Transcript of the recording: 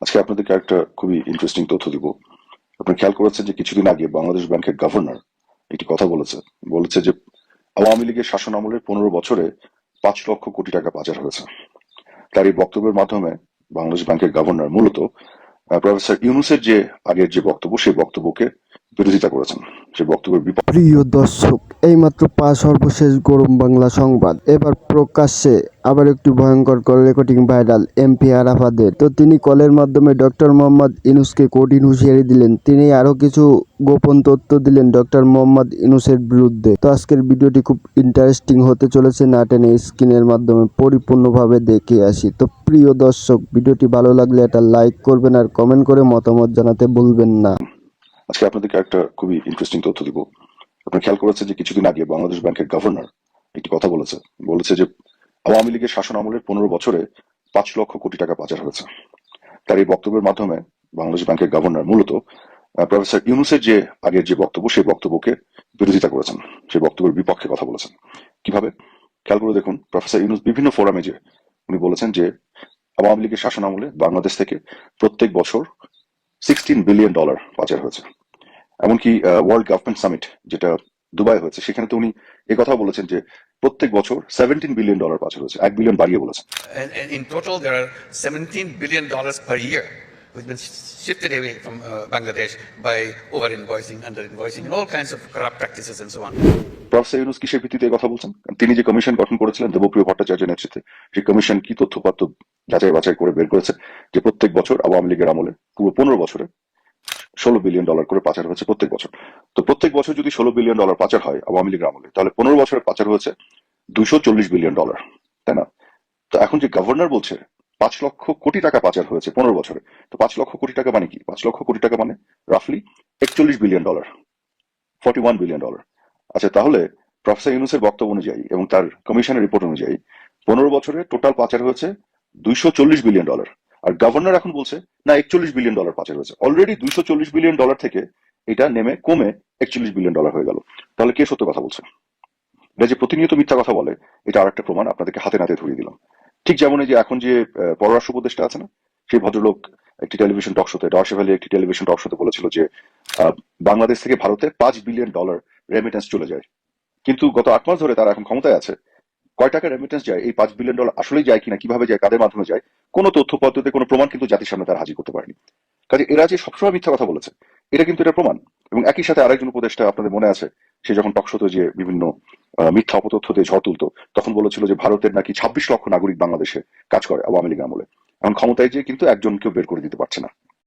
আজকে আপনাদেরকে একটা খুবই ইন্টারেস্টিং তথ্য দিব। আপনি খেয়াল করেছেন যে কিছুদিন আগে বাংলাদেশ ব্যাংকের গভর্নর একটি কথা বলেছে। বলেছে যে আওয়ামী লীগের শাসন আমলে 15 বছরে 5 লক্ষ কোটি টাকা পাচার হয়েছে। তার এই বক্তব্যের মাধ্যমে বাংলাদেশ ব্যাংকের গভর্নর মূলত প্রফেসর ইউনূসের যে আগের যে বক্তব্য সেই বক্তব্যকে বিরোধিতা করেছেন। সেই বক্তব্যের বিপক্ষে। প্রিয় দর্শক, এইমাত্র সর্বশেষ গরম বাংলা সংবাদ। এবার প্রকাশ্যে আবার একটি ভয়ঙ্কর কল রেকর্ডিং ভাইরাল এমপি আরাফাতের। তো তিনি কলের মাধ্যমে ডক্টর মোহাম্মদ ইউনূসকে কঠিন হুঁশিয়ারি দিলেন। তিনি আরো কিছু গোপন তথ্য দিলেন ডক্টর মোহাম্মদ ইউনূসের বিরুদ্ধে। তো আজকের ভিডিওটি খুব ইন্টারেস্টিং হতে চলেছে, না টেনে স্ক্রিনের মাধ্যমে পরিপূর্ণভাবে দেখে আসি। তো প্রিয় দর্শক, ভিডিওটি ভালো লাগলে একটা লাইক করবেন আর কমেন্ট করে মতামত জানাতে ভুলবেন না। আজকে আপনাদেরকে একটা খুবই ইন্টারেস্টিং তথ্য দিব। আপনি খেয়াল করেছেন যে কিছুদিন আগে বাংলাদেশ ব্যাংকের গভর্নর একটি কথা বলেছে। বলেছে যে আওয়ামী লীগের শাসন আমলের 15 বছরে 5 লক্ষ কোটি টাকা পাচার হয়েছে। তার এই বক্তব্যের মাধ্যমে বাংলাদেশ ব্যাংকের গভর্নর মূলত প্রফেসর ইউনূসের যে আগের যে বক্তব্য সেই বক্তব্যকে বিরোধিতা করেছেন। সেই বক্তব্যের বিপক্ষে কথা বলেছেন। কিভাবে? খেয়াল করে দেখুন, প্রফেসর ইউনূস বিভিন্ন ফোরামে যে উনি বলেছেন যে আওয়ামী লীগের শাসন আমলে বাংলাদেশ থেকে প্রত্যেক বছর $16 বিলিয়ন পাচার হয়েছে। এমনকি ওয়ার্ল্ড গভর্নমেন্ট সামিট যেটা দুবাই হয়েছে সেখানে তো উনি একথাও বলেছেন যে প্রত্যেক বছর $17 বিলিয়ন পাচার হয়েছে, 1 বিলিয়ন বাড়িয়ে বলেছেন। And in total, there are $17 billion per year which has been shifted away from Bangladesh by over-invoicing, under-invoicing, and all kinds of corrupt practices and so on. Professor Yunus কিসের ভিত্তিতে এই কথা বলছেন? তিনি যে কমিশন গঠন করেছিলেন দেবপ্রিয় ভট্টাচার্যের নেতৃত্বে, সেই কমিশন কি তথ্যপাত্র যাচাই বাছাই করে বের করেছে যে প্রত্যেক বছর আওয়ামী লীগের আমলে পুরো 15 বছরে $16 বিলিয়ন করে পাচার হয়েছে প্রত্যেক বছর। তো প্রত্যেক বছর যদি $16 বিলিয়ন পাচার হয় আওয়ামী লীগের আমলে, তাহলে 15 বছরে পাচার হয়েছে $240 বিলিয়ন, তাই না? তো এখন যে গভর্নর বলছে 5 লক্ষ কোটি টাকা পাচার হয়েছে 15 বছরে, তো 5 লক্ষ কোটি টাকা মানে কি? 5 লক্ষ কোটি টাকা মানে রাফলি $41 বিলিয়ন, $41 বিলিয়ন। আচ্ছা, তাহলে প্রফেসর ইউনূসের বক্তব্য অনুযায়ী এবং তার কমিশনের রিপোর্ট অনুযায়ী 15 বছরে টোটাল পাচার হয়েছে $240 বিলিয়ন। আর গভর্নর এখন বলছে না, $41 বিলিয়ন পাচার হয়েছে। অলরেডি $240 বিলিয়ন থেকে এটা নেমে কমে $41 বিলিয়ন হয়ে গেল। তাহলে কে সত্য কথা বলছে? এটা যে প্রতিনিয়ত মিথ্যা কথা বলে, এটা আর একটা প্রমাণ আপনাদেরকে হাতে নাতে ধরিয়ে দিলাম। ঠিক যেমন এই যে এখন যে পররাষ্ট্র উপদেষ্টা আছে না, সেই ভদ্রলোক একটি টেলিভিশন টক শোতে, ডর্শে ভ্যালি একটি টেলিভিশন টক শোতে বলেছিল যে বাংলাদেশ থেকে ভারতে $5 বিলিয়ন রেমিটেন্স চলে যায়। কিন্তু গত 8 মাস ধরে তারা এখন ক্ষমতায় আছে, কয় টাকা রেমিটেন্স যায়, এই $5 বিলিয়ন আসলেই যায় কিনা, কিভাবে যায়, কাদের মাধ্যমে যায়, কোনো তথ্য পদ্ধতি, কোনো প্রমাণ কিন্তু জাতির সামনে তারা হাজির করতে পারেনি। কাজে এরা যে সবসময় মিথ্যা কথা বলেছে, এটা কিন্তু এটা প্রমাণ। এবং একই সাথে আরেকজন উপদেষ্টা, আপনাদের মনে আছে, সে যখন টকশোতে যে বিভিন্ন মিথ্যা অপতথ্য দিয়ে ঝড় তুলতো, তখন বলেছিল যে ভারতের নাকি 26 লক্ষ নাগরিক বাংলাদেশে কাজ করে আওয়ামী লীগ আমলে। এখন ক্ষমতায় যে কিন্তু একজনকেও বের করে দিতে পারছে না।